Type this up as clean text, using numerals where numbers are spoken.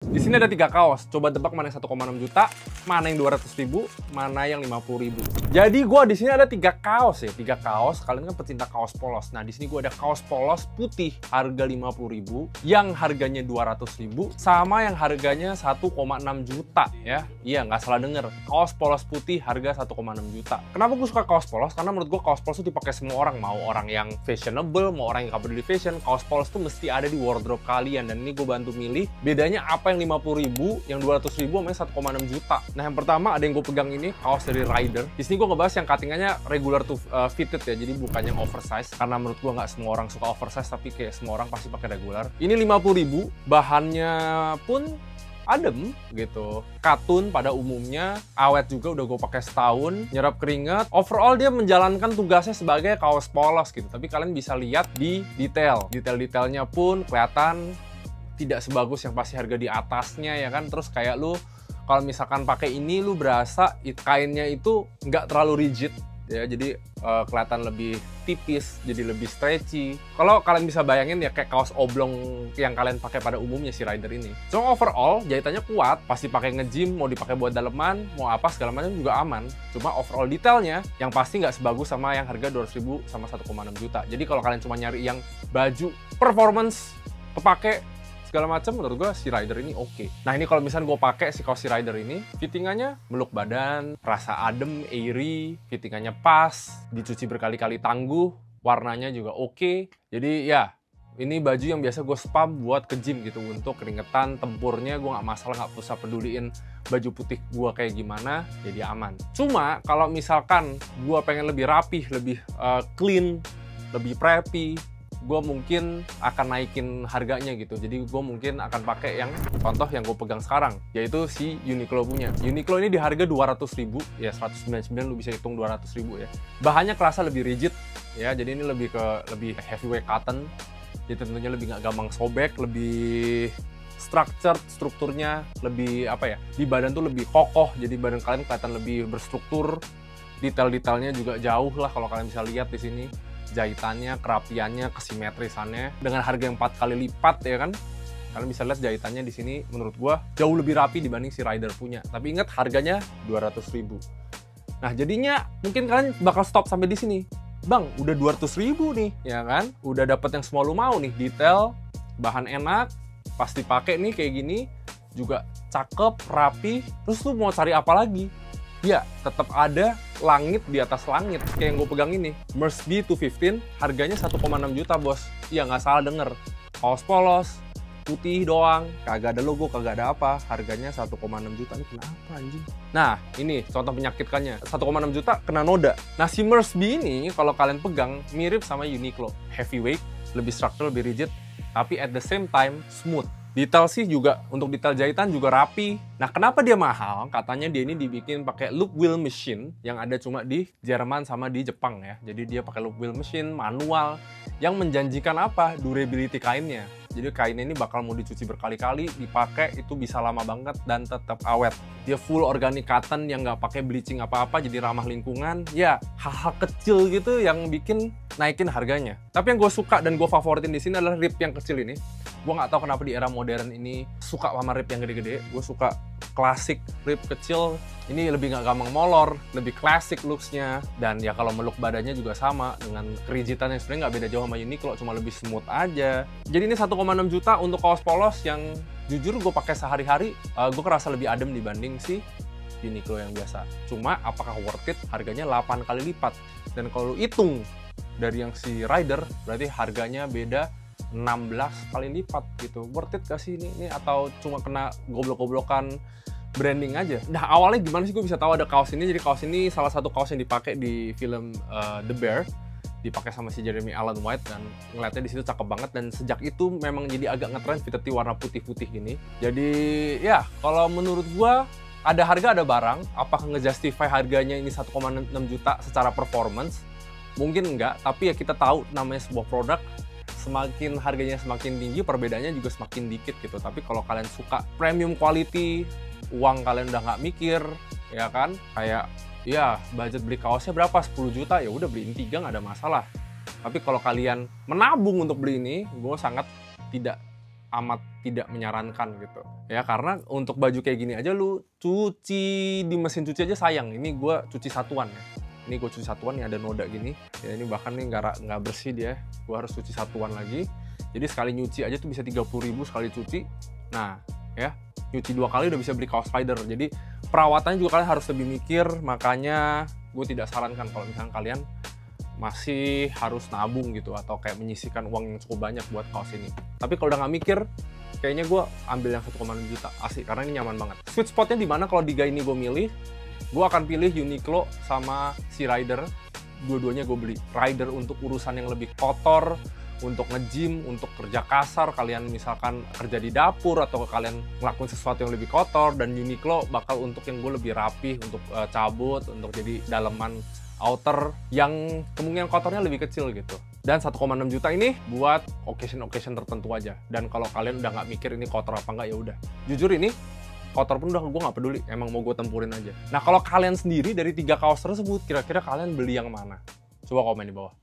Di sini ada 3 kaos. Coba tebak mana yang 1,6 juta, mana yang 200.000, mana yang 50.000. Jadi gua di sini ada 3 kaos ya, 3 kaos. Kalian kan pecinta kaos polos. Nah, di sini gua ada kaos polos putih harga 50.000, yang harganya 200.000, sama yang harganya 1,6 juta ya. Iya, nggak salah denger. Kaos polos putih harga 1,6 juta. Kenapa gue suka kaos polos? Karena menurut gue kaos polos itu dipakai semua orang. Mau orang yang fashionable, mau orang yang gak peduli fashion, kaos polos tuh mesti ada di wardrobe kalian. Dan ini gue bantu milih bedanya apa yang 50.000, yang 200.000 sama yang 1,6 juta. Nah, yang pertama ada yang gue pegang ini, kaos dari Rider. Di sini gue ngebahas yang cuttingannya regular to fitted ya, jadi bukan yang oversize. Karena menurut gue nggak semua orang suka oversize, tapi kayak semua orang pasti pakai regular. Ini 50.000, bahannya pun adem gitu, katun pada umumnya, awet juga, udah gue pakai setahun, nyerap keringat. Overall dia menjalankan tugasnya sebagai kaos polos gitu. Tapi kalian bisa lihat di detailnya pun kelihatan tidak sebagus yang pasti harga di atasnya ya kan. Terus kayak lu kalau misalkan pakai ini lu berasa kainnya itu nggak terlalu rigid ya, jadi kelihatan lebih tipis, jadi lebih stretchy. Kalau kalian bisa bayangin ya kayak kaos oblong yang kalian pakai pada umumnya si Rider ini. So overall jahitannya kuat, pasti pakai nge-gym, mau dipakai buat daleman, mau apa segala macam juga aman. Cuma overall detailnya yang pasti nggak sebagus sama yang harga 200.000 sama 1,6 juta. Jadi kalau kalian cuma nyari yang baju performance kepake segala macam, menurut gue si Rider ini oke. Nah, ini kalau misalnya gue pakai si kaos si Rider ini, fittingannya meluk badan, rasa adem, airy, fittingannya pas, dicuci berkali-kali tangguh, warnanya juga oke. Jadi ya, ini baju yang biasa gue spam buat ke gym gitu, untuk keringetan, tempurnya gue nggak masalah, nggak usah peduliin baju putih gue kayak gimana, jadi aman. Cuma kalau misalkan gue pengen lebih rapih, lebih clean, lebih preppy, gue mungkin akan naikin harganya gitu. Jadi gue mungkin akan pakai yang contoh yang gue pegang sekarang, yaitu si Uniqlo punya. Uniqlo ini di harga 200.000 ya, 199 lu bisa hitung 200.000 ya. Bahannya kerasa lebih rigid ya, jadi ini lebih heavyweight cotton. Jadi tentunya lebih nggak gampang sobek, lebih strukturnya lebih apa ya, di badan tuh lebih kokoh, jadi badan kalian kelihatan lebih berstruktur. Detail-detailnya juga jauh lah kalau kalian bisa lihat di sini. Jahitannya, kerapiannya, kesimetrisannya dengan harga yang 4 kali lipat ya kan. Kalian bisa lihat jahitannya di sini menurut gua jauh lebih rapi dibanding si Rider punya. Tapi ingat harganya 200.000. Nah, jadinya mungkin kalian bakal stop sampai di sini. Bang, udah 200.000 nih, ya kan? Udah dapet yang semua lu mau nih, detail, bahan enak, pasti pakai nih kayak gini, juga cakep, rapi. Terus lu mau cari apa lagi? Ya, tetap ada langit di atas langit. Kayak yang gue pegang ini, Merce B215, harganya 1,6 juta, bos. Iya, nggak salah denger. Kaos polos, putih doang, kagak ada logo, kagak ada apa. Harganya 1,6 juta. Ini kenapa, anjing? Nah, ini contoh menyakitkannya. 1,6 juta kena noda. Nah, si Merce B ini, kalau kalian pegang, mirip sama Uniqlo. Heavyweight, lebih struktur, lebih rigid, tapi at the same time, smooth. Detail sih juga, untuk detail jahitan juga rapi. Nah, kenapa dia mahal? Katanya dia ini dibikin pakai loop wheel machine yang ada cuma di Jerman sama di Jepang ya. Jadi dia pakai loop wheel machine manual yang menjanjikan apa? Durability kainnya. Jadi kainnya ini bakal mau dicuci berkali-kali, dipakai itu bisa lama banget dan tetap awet. Dia full organic cotton yang nggak pakai bleaching apa-apa, jadi ramah lingkungan. Ya, hal-hal kecil gitu yang bikin naikin harganya. Tapi yang gue suka dan gue favoritin di sini adalah rib yang kecil ini. Gue nggak tahu kenapa di era modern ini suka sama rib yang gede-gede. Gue suka klasik rib kecil. Ini lebih nggak gampang molor, lebih klasik looks-nya. Dan ya kalau meluk badannya juga sama dengan kerigitan yang sebenarnya nggak beda jauh sama Uniqlo, cuma lebih smooth aja. Jadi ini 1,6 juta untuk kaos polos yang jujur gue pakai sehari-hari. Gue kerasa lebih adem dibanding si Uniqlo yang biasa. Cuma apakah worth it? Harganya 8 kali lipat. Dan kalau hitung dari yang si Rider, berarti harganya beda 16 kali lipat gitu. Worth it gak sih ini atau cuma kena goblok-goblokan branding aja? Nah, awalnya gimana sih gue bisa tahu ada kaos ini? Jadi kaos ini salah satu kaos yang dipakai di film The Bear, dipakai sama si Jeremy Allen White, dan ngeliatnya di situ cakep banget. Dan sejak itu memang jadi agak ngetrend fitted warna putih-putih gini. Jadi ya kalau menurut gue ada harga ada barang. Apakah ngejustify harganya ini 1,6 juta secara performance? Mungkin enggak, tapi ya kita tahu namanya sebuah produk, semakin harganya semakin tinggi, perbedaannya juga semakin dikit gitu. Tapi kalau kalian suka premium quality, uang kalian udah nggak mikir, ya kan? Kayak, ya budget beli kaosnya berapa? 10 juta, ya udah beliin 3 nggak ada masalah. Tapi kalau kalian menabung untuk beli ini, gue sangat tidak amat tidak menyarankan gitu ya, karena untuk baju kayak gini aja lu cuci di mesin cuci aja sayang. Ini gue cuci satuan ya, ini gue cuci satuan, nih ada noda gini ya, ini bahkan nih nggak bersih dia, gue harus cuci satuan lagi. Jadi sekali nyuci aja tuh bisa 30.000 sekali cuci. Nah ya, nyuci 2 kali udah bisa beli kaos spider. Jadi perawatannya juga kalian harus lebih mikir, makanya gue tidak sarankan kalau misalnya kalian masih harus nabung gitu atau kayak menyisihkan uang yang cukup banyak buat kaos ini. Tapi kalau udah nggak mikir, kayaknya gue ambil yang 1,6 juta asli, karena ini nyaman banget. Sweet spotnya di mana kalau di ini gue milih, gue akan pilih Uniqlo sama si Rider. Dua-duanya gue beli. Rider untuk urusan yang lebih kotor, untuk nge-gym, untuk kerja kasar, kalian misalkan kerja di dapur atau kalian ngelakuin sesuatu yang lebih kotor, dan Uniqlo bakal untuk yang gue lebih rapih, untuk cabut, untuk jadi daleman outer yang kemungkinan kotornya lebih kecil gitu. Dan 1,6 juta ini buat occasion tertentu aja. Dan kalau kalian udah nggak mikir ini kotor apa nggak, ya udah. Jujur ini kotor pun udah gue nggak peduli, emang mau gue tempurin aja. Nah kalau kalian sendiri dari 3 kaos tersebut, kira-kira kalian beli yang mana? Coba komen di bawah.